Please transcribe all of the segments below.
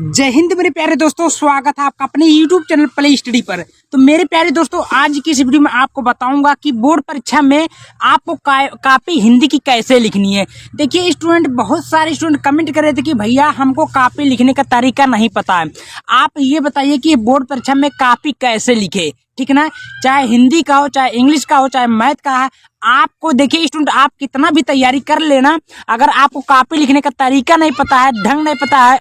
जय हिंद मेरे प्यारे दोस्तों, स्वागत है आपका अपने YouTube चैनल प्ले स्टडी पर। तो मेरे प्यारे दोस्तों, आज की इस वीडियो में आपको बताऊंगा कि बोर्ड परीक्षा में आपको कॉपी हिंदी की कैसे लिखनी है। देखिए स्टूडेंट, बहुत सारे स्टूडेंट कमेंट कर रहे थे कि भैया हमको कॉपी लिखने का तरीका नहीं पता है। आप ये बताइए कि बोर्ड परीक्षा में कॉपी कैसे लिखे, ठीक ना। चाहे हिंदी का हो, चाहे इंग्लिश का हो, चाहे मैथ का है। आपको देखिए स्टूडेंट, आप कितना भी तैयारी कर लेना, अगर आपको कॉपी लिखने का तरीका नहीं पता है, ढंग नहीं पता है,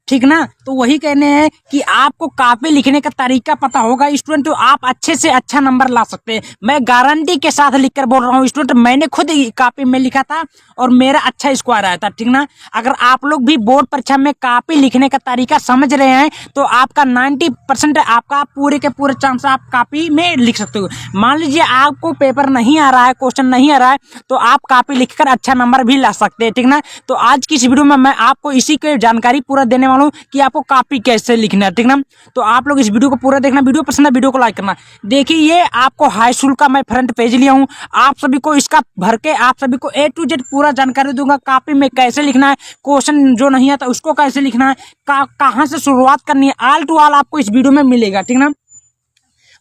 ठीक ना, तो वही कहने हैं कि आपको कॉपी लिखने का तरीका पता होगा स्टूडेंट, तो आप अच्छे से अच्छा नंबर ला सकते हैं। मैं गारंटी के साथ लिखकर बोल रहा हूँ स्टूडेंट, मैंने खुद कॉपी में लिखा था और मेरा अच्छा स्कोर आया था, ठीक ना। अगर आप लोग भी बोर्ड परीक्षा में कॉपी लिखने का तरीका समझ रहे हैं तो आपका 90% आपका पूरे के पूरे चांस आप कॉपी में लिख सकते हो। मान लीजिए आपको पेपर नहीं आ रहा है, क्वेश्चन नहीं आ रहा है, तो आप कॉपी लिखकर अच्छा नंबर भी ला सकते हैं, ठीक ना। तो आज की इस वीडियो में मैं आपको इसी की जानकारी पूरा देने वाला हूं कि आपको कॉपी कैसे लिखना है, ठीक ना। तो आप लोग इस वीडियो को पूरा देखना, वीडियो पसंद है वीडियो को लाइक करना। देखिए ये आपको हाई स्कूल का मैं फ्रंट पेज लिया हूं, आप सभी को इसका भर के आप सभी को A to Z पूरा जानकारी दूंगा। कॉपी में कैसे लिखना है, क्वेश्चन जो नहीं आता उसको कैसे लिखना है, कहां से शुरुआत करनी है, ऑल टू ऑल आपको इस वीडियो में मिलेगा, ठीक ना।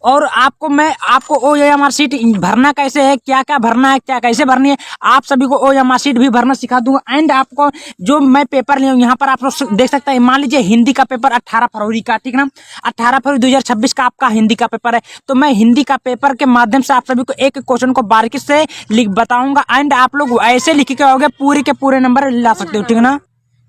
और आपको OMR शीट भरना कैसे है, क्या क्या भरना है, क्या कैसे भरनी है, आप सभी को OMR शीट भी भरना सिखा दूंगा। एंड आपको जो मैं पेपर लिया हूँ यहाँ पर आप लोग देख सकते हैं। मान लीजिए हिंदी का पेपर 18 फरवरी का, ठीक ना, 18 फरवरी 2026 का आपका हिंदी का पेपर है। तो मैं हिंदी का पेपर के माध्यम से आप सभी को एक क्वेश्चन को बारीकी से लिख बताऊंगा। एंड आप लोग ऐसे लिख के आओगे पूरे के पूरे नंबर ला सकते हो, ठीक ना।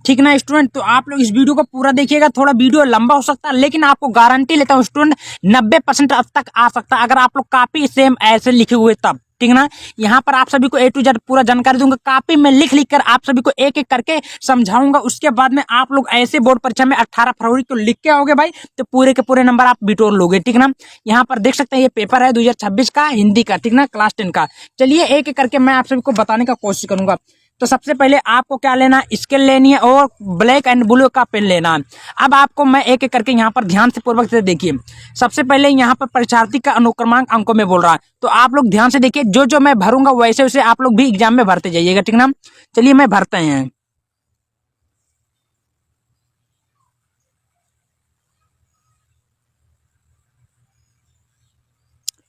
ठीक ना स्टूडेंट, तो आप लोग इस वीडियो को पूरा देखिएगा। थोड़ा वीडियो लंबा हो सकता है, लेकिन आपको गारंटी लेता हूँ स्टूडेंट 90% अब तक आ सकता है, अगर आप लोग कॉपी सेम ऐसे लिखे हुए तब, ठीक ना। यहाँ पर आप सभी को A to Z पूरा जानकारी दूंगा, कॉपी में लिख लिख कर आप सभी को एक एक करके समझाऊंगा। उसके बाद में आप लोग ऐसे बोर्ड परीक्षा में 18 फरवरी को लिख के आओगे भाई, तो पूरे के पूरे नंबर आप बिटोर लोगे, ठीक ना। यहाँ पर देख सकते हैं ये पेपर है 2026 का हिंदी का, ठीक ना, क्लास 10 का। चलिए एक एक करके मैं आप सभी को बताने का कोशिश करूंगा। तो सबसे पहले आपको क्या लेना है, स्केल लेनी है और ब्लैक एंड ब्लू का पेन लेना है। अब आपको मैं एक एक करके यहाँ पर ध्यान से पूर्वक से देखिए। सबसे पहले यहाँ पर परीक्षार्थी का अनुक्रमांक अंकों में बोल रहा है, तो आप लोग ध्यान से देखिए। जो जो मैं भरूंगा वैसे वैसे आप लोग भी एग्जाम में भरते जाइएगा, ठीक ना। चलिए मैं भरते हैं।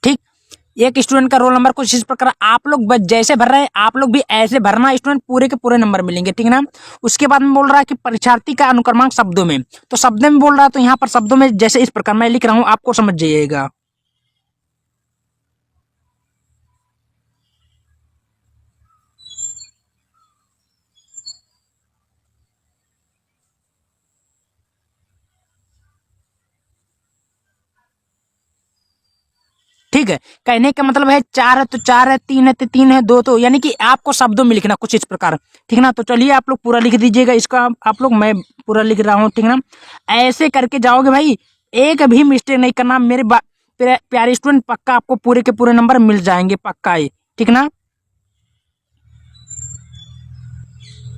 ठीक, एक स्टूडेंट का रोल नंबर कुछ इस प्रकार, आप लोग बस जैसे भर रहे हैं आप लोग भी ऐसे भरना स्टूडेंट, पूरे के पूरे नंबर मिलेंगे, ठीक ना। उसके बाद में बोल रहा है कि परीक्षार्थी का अनुक्रमांक शब्दों में, तो शब्दों में बोल रहा है, तो यहाँ पर शब्दों में जैसे इस प्रकार मैं लिख रहा हूँ, आपको समझ जाइएगा। ठीक है, कहने का मतलब है 4 है तो 4 है, 3 है तो 3 है, 2 तो यानी कि आपको शब्दों में लिखना कुछ इस प्रकार, ठीक ना। तो चलिए आप लोग पूरा लिख दीजिएगा इसका, आप लोग, मैं पूरा लिख रहा हूँ, ठीक ना। ऐसे करके जाओगे भाई, एक भी मिस्टेक नहीं करना मेरे प्यारे स्टूडेंट, पक्का आपको पूरे के पूरे नंबर मिल जाएंगे, पक्का है, ठीक ना।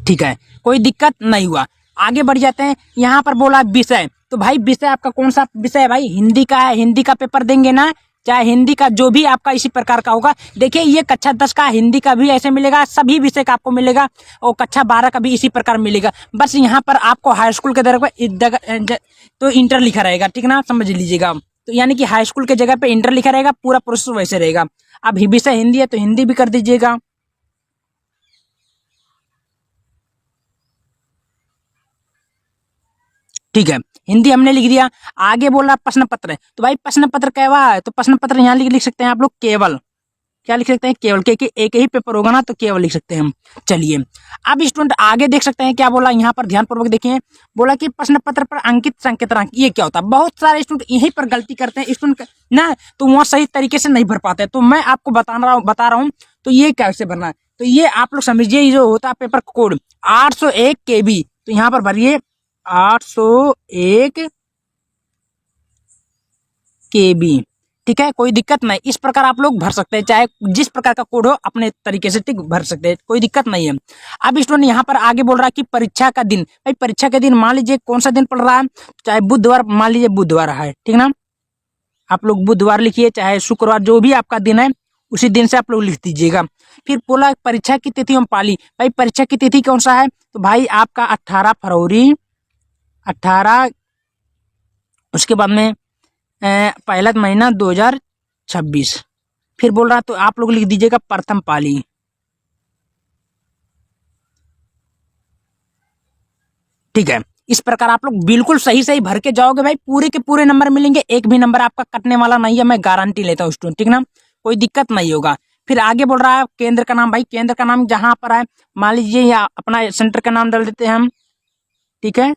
ठीक है, कोई दिक्कत नहीं हुआ, आगे बढ़ जाते हैं। यहाँ पर बोला विषय, तो भाई विषय आपका कौन सा विषय है भाई, हिंदी का है, हिंदी का पेपर देंगे ना, चाहे हिंदी का जो भी आपका इसी प्रकार का होगा। देखिए ये कक्षा 10 का हिंदी का भी ऐसे मिलेगा, सभी विषय का आपको मिलेगा, और कक्षा 12 का भी इसी प्रकार मिलेगा। बस यहाँ पर आपको हाई स्कूल के जगह पर तो इंटर लिखा रहेगा, ठीक ना, समझ लीजिएगा। तो यानी कि हाई स्कूल के जगह पे इंटर लिखा रहेगा, पूरा प्रोसेस वैसे रहेगा। अब विषय हिंदी है तो हिंदी भी कर दीजिएगा। ठीक है, हिंदी हमने लिख दिया। आगे बोल रहा प्रश्न पत्र है, तो भाई प्रश्न पत्र कैवा है, तो प्रश्न पत्र यहाँ लिख सकते हैं आप लोग केवल, क्या लिख सकते हैं, केवल, क्योंकि एक ही पेपर होगा ना, तो केवल लिख सकते हैं हम। चलिए अब स्टूडेंट आगे देख सकते हैं क्या बोला, यहाँ पर ध्यान पूर्वक देखिए। बोला कि प्रश्न पत्र पर अंकित संकेतांक, ये क्या होता है। बहुत सारे स्टूडेंट यहीं पर गलती करते हैं स्टूडेंट ना, तो वहाँ सही तरीके से नहीं भर पाते, तो मैं आपको बता रहा हूँ। तो ये कैसे भरना है, तो ये आप लोग समझिए, ये जो होता है पेपर कोड 801 KB, तो यहाँ पर भरिए 801 KB, ठीक है, कोई दिक्कत नहीं। इस प्रकार आप लोग भर सकते हैं, चाहे जिस प्रकार का कोड हो अपने तरीके से ठीक भर सकते हैं, कोई दिक्कत नहीं है। अब स्टूडेंट यहाँ पर आगे बोल रहा है कि परीक्षा का दिन, भाई परीक्षा के दिन मान लीजिए कौन सा दिन पड़ रहा है, चाहे बुधवार, मान लीजिए बुधवार है, ठीक ना, आप लोग बुधवार लिखिए, चाहे शुक्रवार, जो भी आपका दिन है उसी दिन से आप लोग लिख दीजिएगा। फिर बोला परीक्षा की तिथि एवं पाली, भाई परीक्षा की तिथि कौन सा है, तो भाई आपका 18 फरवरी 18, उसके बाद में पहला महीना 2026। फिर बोल रहा है तो आप लोग लिख दीजिएगा प्रथम पाली। ठीक है, इस प्रकार आप लोग बिल्कुल सही सही भर के जाओगे भाई, पूरे के पूरे नंबर मिलेंगे, एक भी नंबर आपका कटने वाला नहीं है, मैं गारंटी लेता हूँ स्टूडेंट। ठीक ना, कोई दिक्कत नहीं होगा। फिर आगे बोल रहा है केंद्र का नाम, भाई केंद्र का नाम जहां पर है मान लीजिए या अपना सेंटर का नाम डाल देते हैं हम। ठीक है,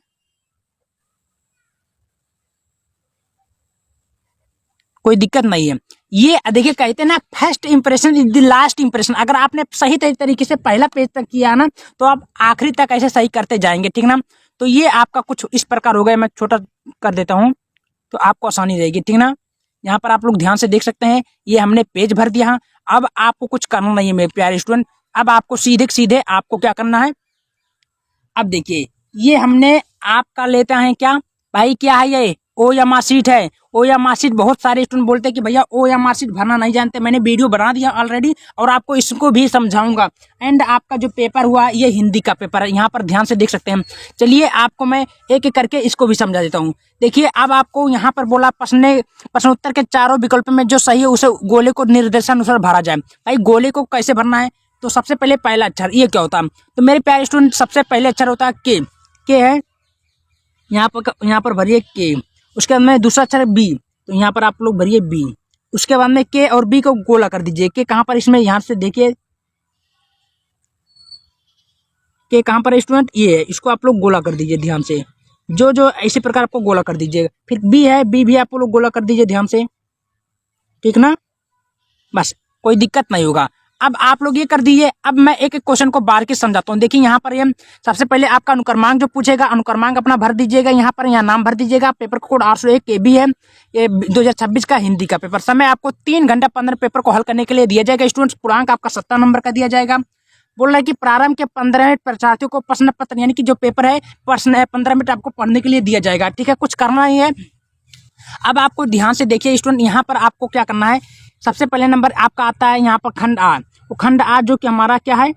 कोई दिक्कत नहीं है। ये देखिए कहते हैं ना, first impression is the last impression. अगर आपने सही तरीके से पहला पेज तक किया ना तो आप आखिरी तक ऐसे सही करते जाएंगे। ठीक ना, तो ये आपका कुछ इस प्रकार हो गया, मैं छोटा कर देता हूँ तो आपको आसानी रहेगी। ठीक ना, यहाँ पर आप लोग ध्यान से देख सकते हैं, ये हमने पेज भर दिया। अब आपको कुछ करना नहीं है मेरे प्यारे स्टूडेंट, अब आपको सीधे सीधे आपको क्या करना है। अब देखिए ये हमने आपका लेते हैं क्या भाई, क्या है ये ओ या मार्कशीट है। ओ या मार्कशीट बहुत सारे स्टूडेंट बोलते हैं कि भैया ओ या मार्कशीट भरना नहीं जानते, मैंने वीडियो बना दिया ऑलरेडी और आपको इसको भी समझाऊंगा। एंड आपका जो पेपर हुआ ये हिंदी का पेपर है, यहाँ पर ध्यान से देख सकते हैं। चलिए आपको मैं एक एक करके इसको भी समझा देता हूँ। देखिए अब आपको यहाँ पर बोला प्रश्नोत्तर के चारों विकल्प में जो सही है उसे गोले को निर्देशानुसार भरा जाए। भाई गोले को कैसे भरना है, तो सबसे पहले पहला अक्षर ये क्या होता है, तो मेरे प्यारे स्टूडेंट सबसे पहले अक्षर होता है के है, यहाँ पर भरिए के। उसके बाद में दूसरा अक्षर बी, तो यहाँ पर आप लोग भरिए बी। उसके बाद में के और बी को गोला कर दीजिए। के कहाँ पर, इसमें यहाँ से देखिए के कहाँ पर स्टूडेंट, ये है, इसको आप लोग गोला कर दीजिए ध्यान से। जो जो इसी प्रकार आपको गोला कर दीजिएगा। फिर बी है, बी भी आप लोग गोला कर दीजिए ध्यान से। ठीक ना, बस कोई दिक्कत नहीं होगा। अब आप लोग ये कर दीजिए। अब मैं एक एक क्वेश्चन को बार के समझाता हूँ। देखिए यहाँ पर ये सबसे पहले आपका अनुक्रमांक जो पूछेगा, अनुक्रमांक अपना भर दीजिएगा। यहाँ पर यहाँ नाम भर दीजिएगा। पेपर कोड 801 KB है, ये 2026 का हिंदी का पेपर। समय आपको 3 घंटा 15 पेपर को हल करने के लिए दिया जाएगा स्टूडेंट्स। पूर्णांक आपका 70 नंबर का दिया जाएगा। बोल रहा है कि प्रारंभ के 15 मिनट परीक्षार्थियों को प्रश्न पत्र यानी कि जो पेपर है प्रश्न 15 मिनट आपको पढ़ने के लिए दिया जाएगा। ठीक है, कुछ करना ही है। अब आपको ध्यान से देखिए स्टूडेंट, यहाँ पर आपको क्या करना है। सबसे पहले नंबर आपका आता है यहाँ पर खंड आ, वो खंड आ जो कि हमारा क्या है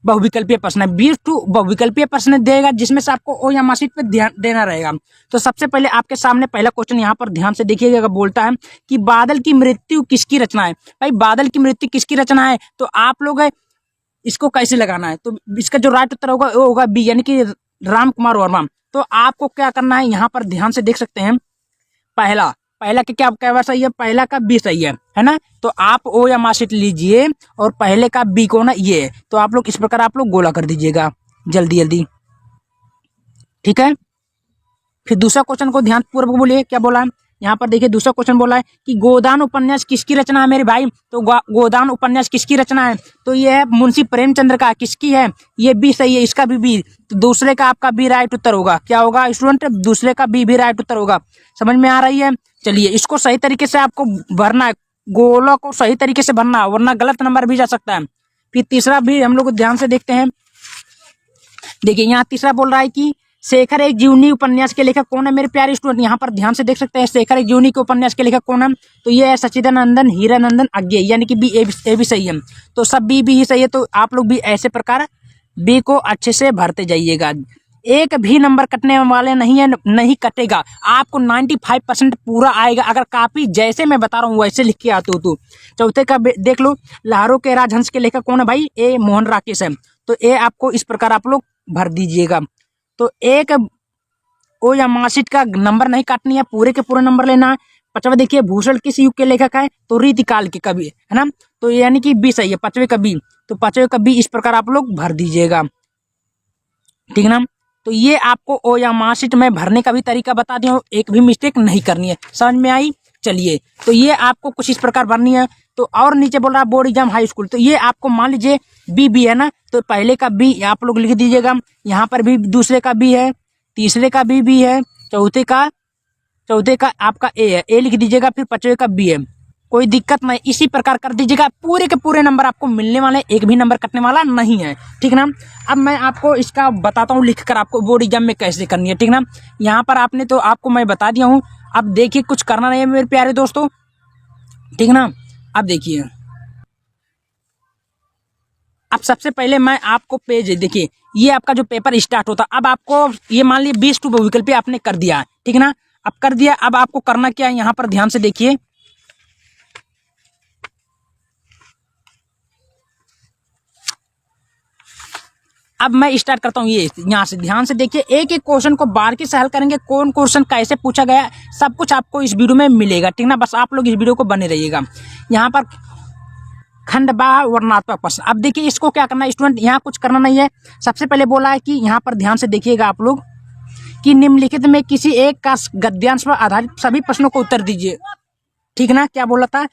बहुविकल्पीय प्रश्न है। 20 बहुविकल्पीय प्रश्न देगा जिसमें से आपको ओ या मार्कशीट पे ध्यान देना रहेगा। तो सबसे पहले आपके सामने पहला क्वेश्चन यहाँ पर ध्यान से देखिएगा, बोलता है कि बादल की मृत्यु किसकी रचना है। भाई बादल की मृत्यु किसकी रचना है, तो आप लोग इसको कैसे लगाना है, तो इसका जो राइट उत्तर होगा वो होगा बी, यानी कि राम कुमार वर्मा। तो आपको क्या करना है, यहाँ पर ध्यान से देख सकते हैं, पहला पहला के क्या क्या सही है, पहला का बी सही है ना। तो आप ओ या मार्कशीट लीजिए और पहले का बी को ना ये, तो आप लोग इस प्रकार आप लोग गोला कर दीजिएगा जल्दी जल्दी। ठीक है, फिर दूसरा क्वेश्चन को ध्यान पूर्वक बोलिए क्या बोला है। यहाँ पर देखिए दूसरा क्वेश्चन बोला है कि गोदान उपन्यास किसकी रचना है मेरे भाई। तो गोदान उपन्यास किसकी रचना है, तो ये है मुंशी प्रेमचंद्र का। किसकी है, ये बी सही है, इसका भी बी। तो दूसरे का आपका बी राइट उत्तर होगा। क्या होगा स्टूडेंट, दूसरे का बी भी राइट उत्तर होगा। समझ में आ रही है। चलिए इसको सही तरीके से आपको भरना है, गोला को सही तरीके से भरना, वरना गलत नंबर भी जा सकता है। फिर तीसरा भी हम लोग ध्यान से देखते हैं। देखिए यहाँ तीसरा बोल रहा है कि शेखर एक जीवनी उपन्यास के लेखक कौन है मेरे प्यारे स्टूडेंट। यहाँ पर ध्यान से देख सकते हैं शेखर एक जीवनी के उपन्यास के लेखक कौन है, तो ये है सच्चिदानंदन हीरानंदन अज्ञे, यानी कि बी ए भी सही है। तो सब बी भी ही सही है। तो आप लोग भी ऐसे प्रकार बी को अच्छे से भरते जाइएगा। एक भी नंबर कटने वाले नहीं है, नहीं कटेगा। आपको 95% पूरा आएगा अगर कापी जैसे मैं बता रहा हूँ वैसे लिख के आते हो तो। चौथे का देख लो, लहरों के राजहंस के लेखक कौन है भाई, ए मोहन राकेश है। तो ए आपको इस प्रकार आप लोग भर दीजिएगा। तो एक ओ या मार्कशीट का नंबर नहीं काटनी है, पूरे के पूरे नंबर लेना है। पांचवा देखिए भूषण किस युग के लेखक है, तो रीतिकाल के कवि है ना। तो यानी कि बी सही है, पांचवे का बी। तो पांचवे का बी इस प्रकार आप लोग भर दीजिएगा। ठीक है ना, तो ये आपको ओ या मार्कशीट में भरने का भी तरीका बता दिया हूँ, एक भी मिस्टेक नहीं करनी है। समझ में आई। चलिए तो ये आपको कुछ इस प्रकार भरनी है। तो और नीचे बोल रहा है बोर्ड एग्जाम हाई स्कूल, तो ये आपको मान लीजिए बी है ना, तो पहले का बी आप लोग लिख दीजिएगा। यहाँ पर भी दूसरे का बी है, तीसरे का बी है, चौथे का आपका ए है, ए लिख दीजिएगा। फिर पांचवे का बी है, कोई दिक्कत नहीं, इसी प्रकार कर दीजिएगा। पूरे के पूरे नंबर आपको मिलने वाले, एक भी नंबर कटने वाला नहीं है। ठीक ना, अब मैं आपको इसका बताता हूँ लिखकर आपको बोर्ड एग्जाम में कैसे करनी है। ठीक ना, यहाँ पर आपने तो आपको मैं बता दिया हूँ। अब देखिए कुछ करना नहीं है मेरे प्यारे दोस्तों। ठीक ना, अब देखिए अब सबसे पहले मैं आपको पेज देखिए, ये आपका जो पेपर स्टार्ट होता, अब आपको ये मान लीजिए 20 टू विकल्प पे आपने कर दिया, ठीक है ना। अब कर दिया, अब आपको करना क्या है, यहाँ पर ध्यान से देखिए। अब मैं स्टार्ट करता हूँ, ये यहाँ से ध्यान से देखिए, एक एक क्वेश्चन को बारीकी से हल करेंगे, कौन क्वेश्चन कैसे पूछा गया सब कुछ आपको इस वीडियो में मिलेगा, ठीक ना। बस आप लोग इस वीडियो को बने रहिएगा। यहाँ पर खंड बा वर्णात्मक प्रश्न, अब देखिए इसको क्या करना है स्टूडेंट, यहाँ कुछ करना नहीं है। सबसे पहले बोला है कि यहाँ पर ध्यान से देखिएगा आप लोग कि निम्नलिखित में किसी एक का गद्यांश पर आधारित सभी प्रश्नों को उत्तर दीजिए, ठीक ना। क्या बोला था,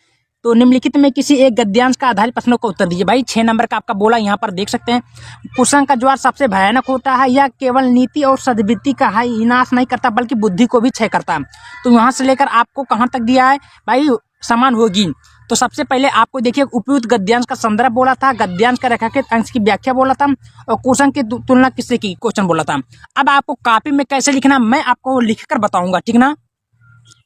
तो निम्नलिखित में किसी एक गद्यांश का आधारित प्रश्नों का उत्तर दीजिए। भाई 6 नंबर का आपका बोला, यहाँ पर देख सकते हैं। कुसंग का ज्वार सबसे भयानक होता है, यह केवल नीति और सद्वृत्ति का विनाश नहीं करता बल्कि बुद्धि को भी क्षय करता है। तो यहाँ से लेकर आपको कहाँ तक दिया है भाई, समान होगी। तो सबसे पहले आपको देखिए उपयुक्त गद्यांश का संदर्भ बोला था, गद्यांश का रेखांकित अंश की व्याख्या बोला था, और कुसंग की तुलना किससे की क्वेश्चन बोला था। अब आपको कॉपी में कैसे लिखना मैं आपको लिखकर बताऊंगा, ठीक ना।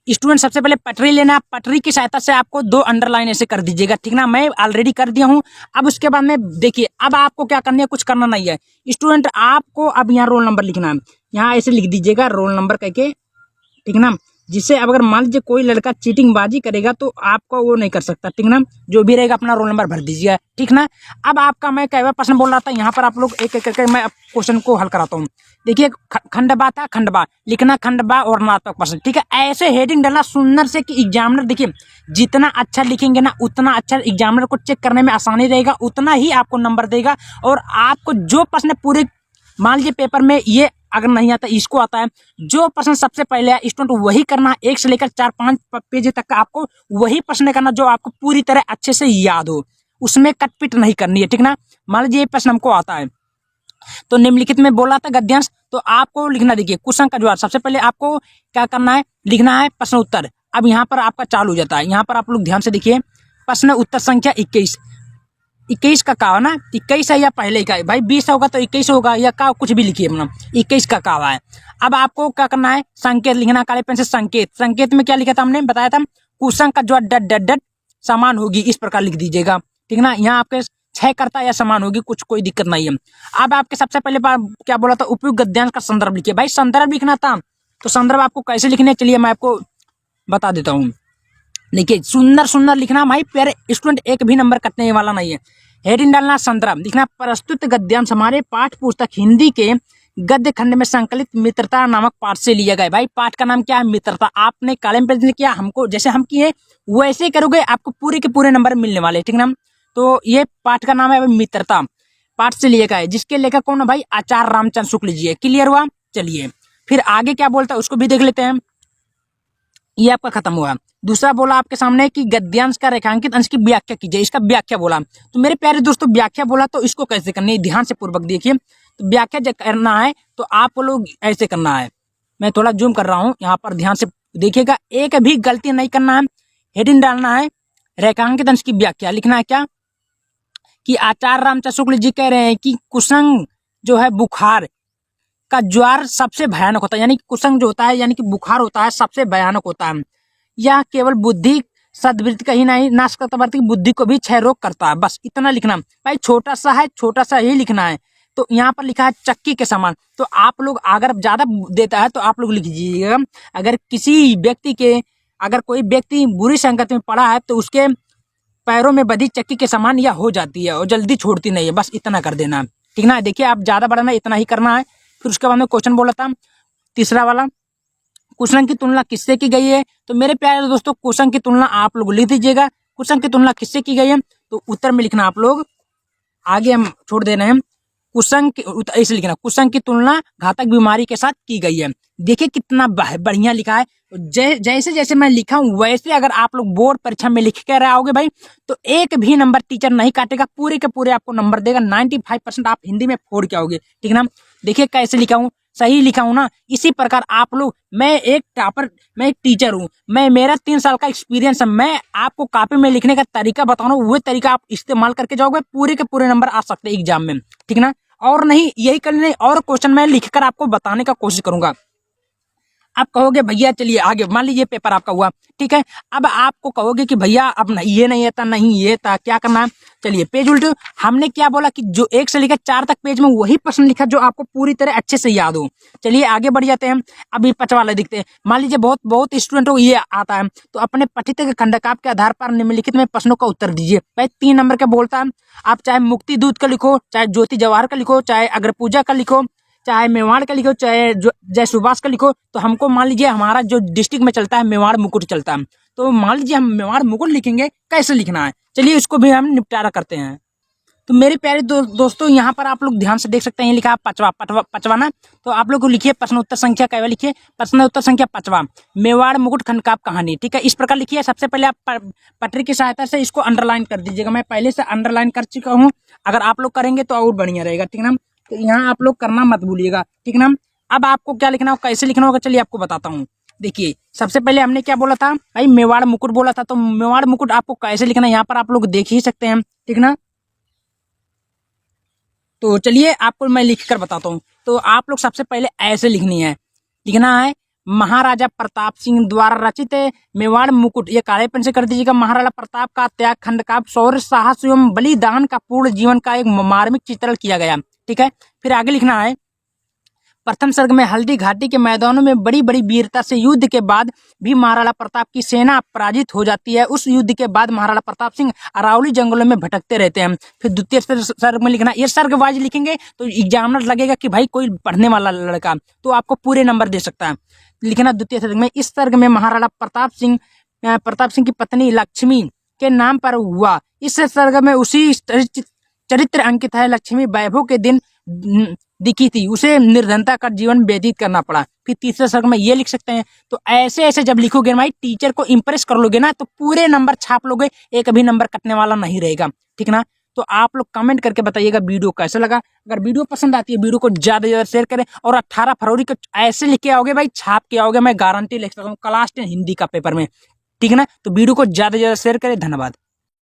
स्टूडेंट सबसे पहले पटरी लेना, पटरी की सहायता से आपको 2 अंडरलाइन ऐसे कर दीजिएगा, ठीक ना। मैं ऑलरेडी कर दिया हूं। अब उसके बाद में देखिए, अब आपको क्या करना है, कुछ करना नहीं है स्टूडेंट, आपको अब यहाँ रोल नंबर लिखना है। यहाँ ऐसे लिख दीजिएगा रोल नंबर करके, ठीक ना। जिससे अब अगर मान लीजिए कोई लड़का चीटिंग बाजी करेगा तो आपको वो नहीं कर सकता, ठीक ना। जो भी रहेगा अपना रोल नंबर भर दीजिएगा, ठीक ना। अब आपका मैं कई बार प्रश्न बोल रहा था, यहाँ पर आप लोग एक एक करके मैं क्वेश्चन को हल कराता हूँ। देखिए खंडबा था, खंडबा लिखना, खंडबा और वर्णात्मक प्रश्न, ठीक है। ऐसे हेडिंग डालना सुंदर से कि एग्जामिनर देखिए जितना अच्छा लिखेंगे ना उतना अच्छा एग्जामिनर को चेक करने में आसानी रहेगा, उतना ही आपको नंबर देगा। और आपको जो प्रश्न पूरे मान लीजिए पेपर में ये अगर नहीं आता, इसको आता है, जो प्रश्न सबसे पहले है स्टूडेंट वही करना है। 1 से लेकर 4-5 पेज तक का आपको वही प्रश्न करना जो आपको पूरी तरह अच्छे से याद हो, उसमें कटपिट नहीं करनी है, ठीक ना। मान लीजिए ये प्रश्न हमको आता है, तो निम्नलिखित में बोला था गद्यांश, तो आपको लिखना देखिए कुसंग का ज्वार, सबसे पहले आपको क्या करना है, लिखना है प्रश्न उत्तर। अब यहाँ पर आपका चालू हो जाता है, यहाँ पर आप लोग ध्यान से देखिए, प्रश्न उत्तर संख्या 21 का कावा ना, 21 है या पहले का भाई, 20 होगा तो 21 होगा, या का कुछ भी लिखिए अपना, 21 का कावा है। अब आपको क्या करना है, संकेत लिखना, काले पेन से संकेत। संकेत में क्या लिखा था हमने बताया था, कुसंग का ज्वार डट डट डट समान होगी, इस प्रकार लिख दीजिएगा, ठीक ना। यहाँ आपके 6 करता या समान होगी, कुछ कोई दिक्कत नहीं है। अब आपके सबसे पहले क्या बोला था, उपयुक्त गद्यांश का संदर्भ लिखिए। भाई संदर्भ लिखना था, तो संदर्भ आपको कैसे लिखने, चलिए मैं आपको बता देता हूँ। देखिए सुंदर सुंदर लिखना भाई, प्यारे स्टूडेंट एक भी नंबर कटने वाला नहीं है। हेडिंग डालना, संदर्भ लिखना, प्रस्तुत गद्यांश हमारे पाठ्य पुस्तक हिंदी के गद्य खंड में संकलित मित्रता नामक पाठ से लिया गया। भाई पाठ का नाम क्या है, मित्रता। आपने कॉलम पे किया, हमको जैसे हम किए वैसे करोगे, आपको पूरे के पूरे नंबर मिलने वाले, ठीक ना। तो ये पाठ का नाम है मित्रता, पाठ से लिया गया है, जिसके लेखक कौन है भाई, आचार्य रामचंद्र शुक्ल जी है। क्लियर हुआ, चलिए फिर आगे क्या बोलता है उसको भी देख लेते हैं। ये आपका खत्म हुआ। दूसरा बोला आपके सामने कि गद्यांश का रेखांकित अंश की व्याख्या कीजिए, इसका व्याख्या बोला। तो मेरे प्यारे दोस्तों व्याख्या बोला तो इसको कैसे करनी है, ध्यान से पूर्वक देखिए। तो व्याख्या जब करना है तो आप लोग ऐसे करना है, मैं थोड़ा जूम कर रहा हूँ, यहाँ पर ध्यान से देखिएगा, एक भी गलती नहीं करना है। हेडिंग डालना है, रेखांकित अंश की व्याख्या लिखना है, क्या कि आचार्य रामचंद्र शुक्ल जी कह रहे हैं कि कुसंग जो है बुखार का ज्वार सबसे भयानक होता है, यानी कि कुसंग जो होता है यानी कि बुखार होता है सबसे भयानक होता है। यह केवल बुद्धि सद्वृत्ति का ही नहीं नाश करता बल्कि बुद्धि को भी क्षय रोग करता है। बस इतना लिखना भाई, छोटा सा है, छोटा सा ही लिखना है। तो यहाँ पर लिखा है चक्की के समान, तो आप लोग अगर ज्यादा देता है तो आप लोग लिख दीजिएगा। अगर किसी व्यक्ति के, अगर कोई व्यक्ति बुरी संगत में पड़ा है तो उसके पैरों में बधी चक्की के समान यह हो जाती है और जल्दी छोड़ती नहीं है, बस इतना कर देना, ठीक ना। देखिए आप ज्यादा बढ़ाना, इतना ही करना है। फिर उसके बाद में क्वेश्चन बोला था तीसरा वाला, कुसंग की तुलना किससे की गई है। तो मेरे प्यारे दोस्तों कुसंग की तुलना आप लोग लिख दीजिएगा, कुसंग की तुलना किससे की गई है, तो उत्तर में लिखना आप लोग, आगे हम छोड़ दे रहे हैं। कुसंग ऐसे लिखना, कुसंग की तुलना घातक बीमारी के साथ की गई है। देखिए कितना बढ़िया लिखा है। जैसे जैसे मैं लिखा हूं वैसे अगर आप लोग बोर्ड परीक्षा में लिख कर आओगे भाई तो एक भी नंबर टीचर नहीं काटेगा, पूरे के पूरे आपको नंबर देगा। 95% आप हिंदी में फोड़ के आओगे, ठीक ना। देखिए कैसे लिखा हूँ, सही लिखा हूं ना। इसी प्रकार आप लोग, मैं एक टॉपर, मैं एक टीचर हूं, मेरा 3 साल का एक्सपीरियंस है, मैं आपको कॉपी में लिखने का तरीका बता रहा हूँ, वो तरीका आप इस्तेमाल करके जाओगे, पूरे के पूरे नंबर आ सकते हैं एग्जाम में, ठीक ना। और नहीं यही करने, और क्वेश्चन मैं लिखकर आपको बताने का कोशिश करूंगा। आप कहोगे भैया चलिए आगे, मान लीजिए पेपर आपका हुआ, ठीक है। अब आपको कहोगे कि भैया अब नहीं ये नहीं था, नहीं ये था, क्या करना है? चलिए पेज उल्टे, हमने क्या बोला कि जो 1 से लेकर 4 तक पेज में वही प्रश्न लिखा जो आपको पूरी तरह अच्छे से याद हो। चलिए आगे बढ़ जाते हैं। अभी 5 वाले दिखते हैं। मान लीजिए बहुत बहुत स्टूडेंट को ये आता है, तो अपने पठित खंडकाव्य के आधार पर निम्नलिखित में प्रश्नों का उत्तर दीजिए। भाई 3 नंबर का बोलता है, आप चाहे मुक्ति दूत का लिखो, चाहे ज्योति जवाहर का लिखो, चाहे अग्रपूजा का लिखो, चाहे मेवाड़ का लिखो, चाहे जय सुभाष का लिखो। तो हमको मान लीजिए हमारा जो डिस्ट्रिक्ट में चलता है मेवाड़ मुकुट चलता है, तो मान लीजिए हम मेवाड़ मुकुट लिखेंगे, कैसे लिखना है चलिए इसको भी हम निपटारा करते हैं। तो मेरे प्यारे दोस्तों यहाँ पर आप लोग ध्यान से देख सकते हैं, ये लिखा है पचवा ना। तो आप लोग को लिखिए प्रश्न उत्तर संख्या क्या लिखिए, प्रश्न उत्तर संख्या 5वां, मेवाड़ मुकुट खंडकाव्य कहानी, ठीक है। इस प्रकार लिखिए। सबसे पहले आप पटरी की सहायता से इसको अंडरलाइन कर दीजिएगा। मैं पहले से अंडरलाइन कर चुका हूँ, अगर आप लोग करेंगे तो और बढ़िया रहेगा, ठीक ना। तो यहाँ आप लोग करना मत भूलिएगा, ठीक ना। अब आपको क्या लिखना होगा, कैसे लिखना होगा, चलिए आपको बताता हूँ। देखिए सबसे पहले हमने क्या बोला था भाई, मेवाड़ मुकुट बोला था, तो मेवाड़ मुकुट आपको कैसे लिखना है यहाँ पर आप लोग देख ही सकते हैं, ठीक ना। तो चलिए आपको मैं लिख कर बताता हूँ। तो आप लोग सबसे पहले ऐसे लिखनी है, लिखना है महाराजा प्रताप सिंह द्वारा रचित मेवाड़ मुकुट, ये काले पेन से कर दीजिएगा। महाराजा प्रताप का त्याग खंडकाव्य शौर्य साहस एवं बलिदान का पूर्ण जीवन का एक मार्मिक चित्रण किया गया, ठीक है। फिर आगे लिखना है, प्रथम सर्ग में हल्दी घाटी के मैदानों में बड़ी बड़ी वीरता से युद्ध के बाद भी महाराणा प्रताप की सेना पराजित हो जाती है। उस युद्ध के बाद महाराणा प्रताप सिंह अरावली जंगलों में भटकते रहते हैं। फिर द्वितीय सर्ग में लिखना, ये सर्ग वाइज लिखेंगे तो एग्जामिनर लगेगा कि भाई कोई पढ़ने वाला लड़का, तो आपको पूरे नंबर दे सकता है। लिखना द्वितीय सर्ग में, इस सर्ग में महाराणा प्रताप सिंह की पत्नी लक्ष्मी के नाम पर हुआ। इस सर्ग में उसी चरित्र अंकित है। लक्ष्मी वैभव के दिन दिखी थी, उसे निर्धनता का जीवन व्यतीत करना पड़ा। फिर तीसरे सर्ग में ये लिख सकते हैं। तो ऐसे ऐसे जब लिखोगे ना भाई, टीचर को इंप्रेस कर लोगे ना, तो पूरे नंबर छाप लोगे, एक भी नंबर कटने वाला नहीं रहेगा, ठीक ना। तो आप लोग कमेंट करके बताइएगा वीडियो कैसा लगा। अगर वीडियो पसंद आती है वीडियो को ज्यादा से ज्यादा शेयर करें, और 18 फरवरी को ऐसे लिख के आओगे भाई, छाप के आओगे, मैं गारंटी ले सकता हूँ क्लास 10 हिंदी का पेपर में, ठीक है ना। तो वीडियो को ज्यादा से ज्यादा शेयर करें। धन्यवाद।